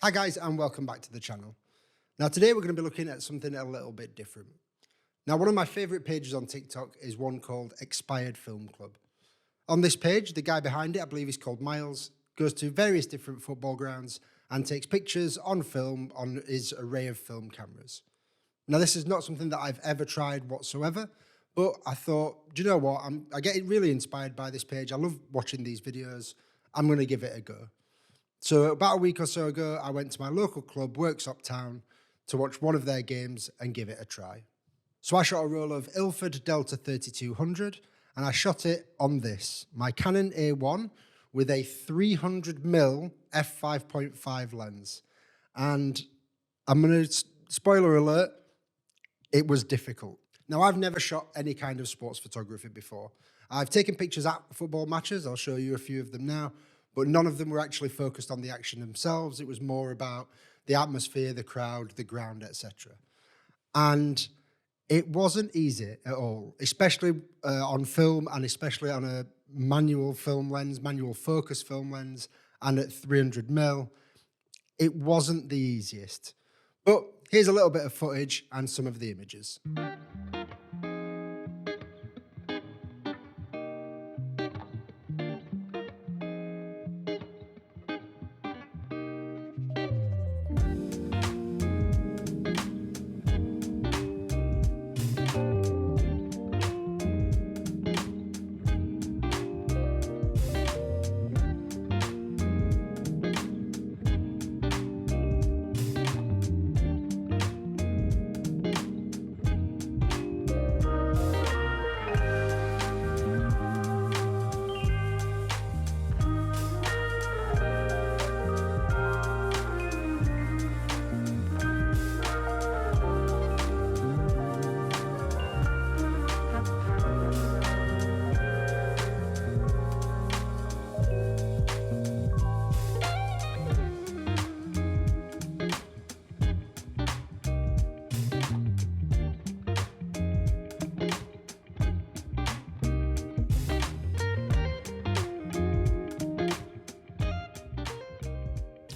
Hi guys, and welcome back to the channel. Now today we're going to be looking at something a little bit different. Now one of my favourite pages on TikTok is one called Expired Film Club. On this page, the guy behind it, I believe he's called Miles, goes to various different football grounds and takes pictures on film on his array of film cameras. Now this is not something that I've ever tried whatsoever, but I thought, do you know what, I get really inspired by this page. I love watching these videos. I'm going to give it a go. So about a week or so ago, I went to my local club, Worksop Town, to watch one of their games and give it a try. So I shot a roll of Ilford Delta 3200, and I shot it on this, my Canon A1 with a 300mm f5.5 lens. And I'm going to, spoiler alert, it was difficult. Now, I've never shot any kind of sports photography before. I've taken pictures at football matches. I'll show you a few of them now. But none of them were actually focused on the action themselves. It was more about the atmosphere, the crowd, the ground, etc. And it wasn't easy at all, especially on film and especially on a manual film lens, manual focus film lens, and at 300mm. It wasn't the easiest. But here's a little bit of footage and some of the images.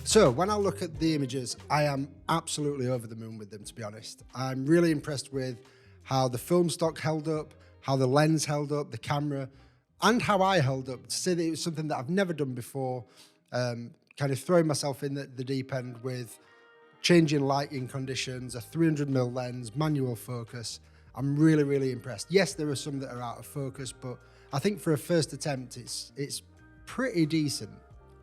So when I look at the images, I am absolutely over the moon with them, to be honest. I'm really impressed with how the film stock held up, how the lens held up, the camera, and how I held up. To say that it was something that I've never done before, kind of throwing myself in the deep end with changing lighting conditions, a 300mm lens, manual focus. I'm really, really impressed. Yes, there are some that are out of focus, but I think for a first attempt, it's pretty decent.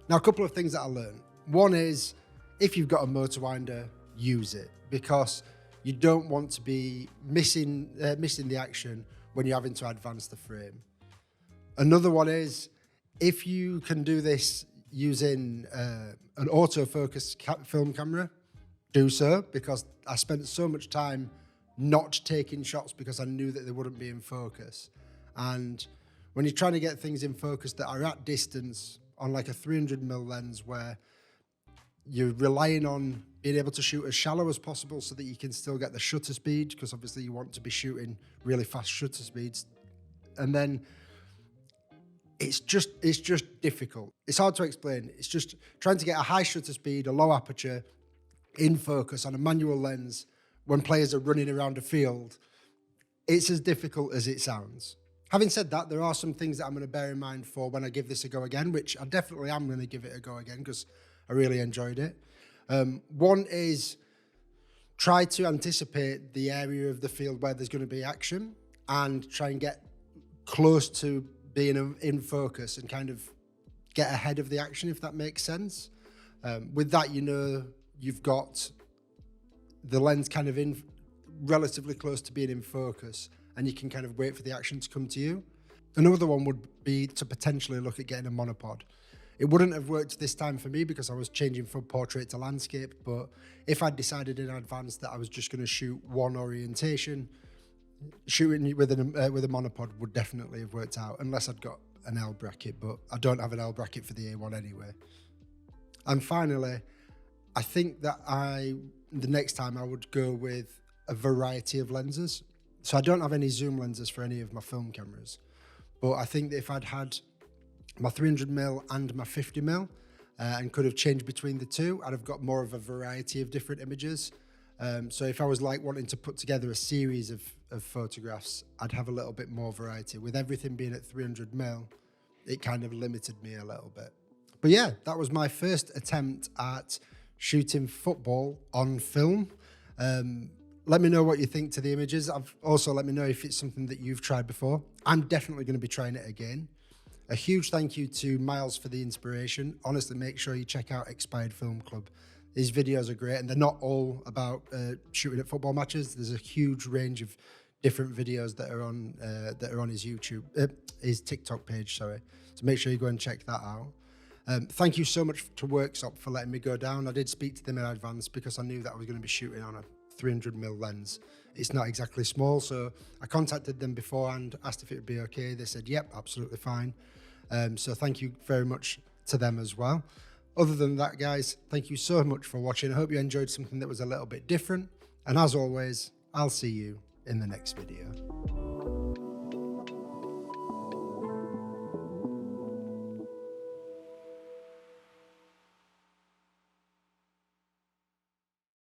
Now, a couple of things that I learned. One is, if you've got a motor winder, use it, because you don't want to be missing the action when you're having to advance the frame. Another one is, if you can do this using an autofocus film camera, do so, because I spent so much time not taking shots because I knew that they wouldn't be in focus. And when you're trying to get things in focus that are at distance on like a 300mm lens, where you're relying on being able to shoot as shallow as possible so that you can still get the shutter speed, because obviously you want to be shooting really fast shutter speeds. And then it's just difficult. It's hard to explain. It's just trying to get a high shutter speed, a low aperture, in focus on a manual lens when players are running around a field. It's as difficult as it sounds. Having said that, there are some things that I'm going to bear in mind for when I give this a go again, which I definitely am going to give it a go again because I really enjoyed it. One is try to anticipate the area of the field where there's going to be action and try and get close to being in focus and kind of get ahead of the action, if that makes sense. With that, you know, you've got the lens kind of in relatively close to being in focus, and you can kind of wait for the action to come to you. Another one would be to potentially look at getting a monopod. It wouldn't have worked this time for me because I was changing from portrait to landscape, but if I'd decided in advance that I was just going to shoot one orientation, shooting with a monopod would definitely have worked out, unless I'd got an L bracket, but I don't have an L bracket for the A1 anyway. And finally, I think that the next time I would go with a variety of lenses. So I don't have any zoom lenses for any of my film cameras, but I think that if I'd had my 300mm and my 50mm, and could have changed between the two, I'd have got more of a variety of different images. So if I was like wanting to put together a series of photographs, I'd have a little bit more variety. With everything being at 300mm, it kind of limited me a little bit. But yeah, that was my first attempt at shooting football on film. Let me know what you think to the images. Also let me know if it's something that you've tried before. I'm definitely going to be trying it again. A huge thank you to Miles for the inspiration. Honestly, make sure you check out Expired Film Club. These videos are great, and they're not all about shooting at football matches. There's a huge range of different videos that are on his YouTube, his TikTok page. Sorry, so make sure you go and check that out. Thank you so much to Workshop for letting me go down. I did speak to them in advance because I knew that I was going to be shooting on a 300mm lens. It's not exactly small, so I contacted them beforehand, asked if it would be okay. They said, yep, absolutely fine. So thank you very much to them as well. Other than that, guys, thank you so much for watching. I hope you enjoyed something that was a little bit different. And as always, I'll see you in the next video.